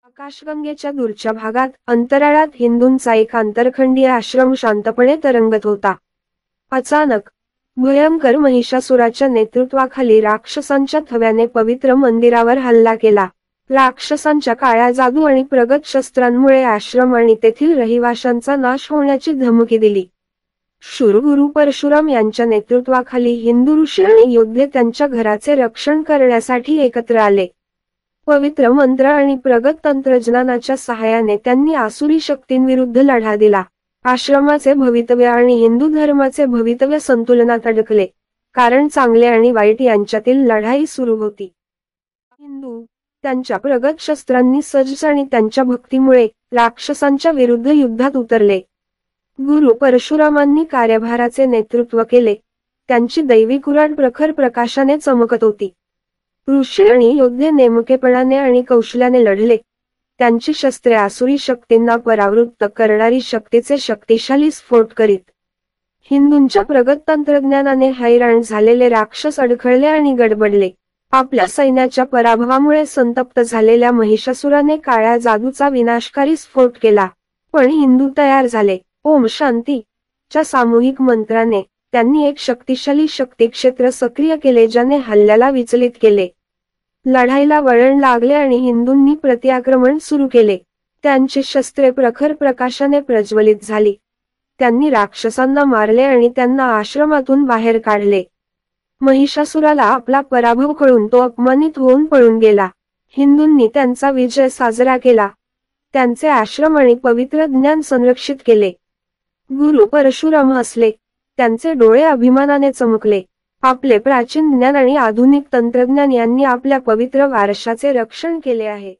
आकाशगंगेच्या दूरच्या भागात अंतराळात हिंदूंचा एक आंतरखंडीय आश्रम शांतपणे तरंगत होता. अचानक भयंकर महिषासुराच्या नेतृत्वाखाली राक्षसांच्या थव्याने पवित्र मंदिरावर हल्ला केला. राक्षसांच्या काळ्या जादू आणि प्रगत शस्त्रांमुळे आश्रम आणि तेथील रहिवाशांचा नाश होण्याची धमकी दिली. शूर गुरु परशुराम यांच्या नेतृत्वाखाली हिंदू ऋषी आणि योद्धे त्यांच्या घराचे रक्षण करण्यासाठी एकत्र आले. पवित्र मंत्र आणि प्रगत तंत्रज्ञानाच्या सहाय्याने त्यांनी आसुरी शक्तींविरुद्ध लढा दिला. आश्रमाचे भवितव्य आणि हिंदू धर्माचे भवितव्य संतुलनात अडकले, कारण चांगले आणि वाईट यांच्यातील लढाई सुरू होती. हिंदू त्यांच्या प्रगत शस्त्रांनी सज्ज आणि त्यांच्या भक्तीमुळे राक्षसांच्या विरुद्ध युद्धात उतरले. गुरु परशुरामांनी कार्यभाराचे नेतृत्व केले. त्यांची दैवी कुऱ्हाड प्रखर प्रकाशाने चमकत होती. ऋषी आणि योद्धे नेमकेपणाने आणि कौशल्याने लढले. त्यांची शस्त्रे आसुरी शक्तींना परावृत्त करणारी शक्तीचे शक्तिशाली स्फोट करीत. हिंदूंच्या प्रगत तंत्रज्ञानाने हैराण झालेले राक्षस अडखळले आणि गडबडले. आपल्या सैन्याच्या पराभवामुळे संतप्त झालेल्या महिषासुराने काळ्या जादूचा विनाशकारी स्फोट केला. पण हिंदू तयार झाले. ओम शांती च्या सामूहिक मंत्राने त्यांनी एक शक्तिशाली शक्तिक्षेत्र सक्रिय केले, ज्याने हल्ल्याला विचलित केले. लढाईला वळण लागले आणि हिंदूंनी प्रतिआक्रमण सुरू केले. त्यांची शस्त्रे प्रखर प्रकाशाने प्रज्वलित झाली. त्यांनी राक्षसांना मारले आणि त्यांना आश्रमातून बाहेर काढले. महिषासुराला आपला पराभव कळून तो अपमानित होऊन पळून गेला. हिंदूंनी त्यांचा विजय साजरा केला. त्यांचे आश्रम आणि पवित्र ज्ञान संरक्षित केले. गुरु परशुराम हसले. त्यांचे डोळे अभिमानाने चमकले. आपले प्राचीन ज्ञान आणि आधुनिक तंत्रज्ञान यांनी आपल्या पवित्र वारशाचे रक्षण केले आहे.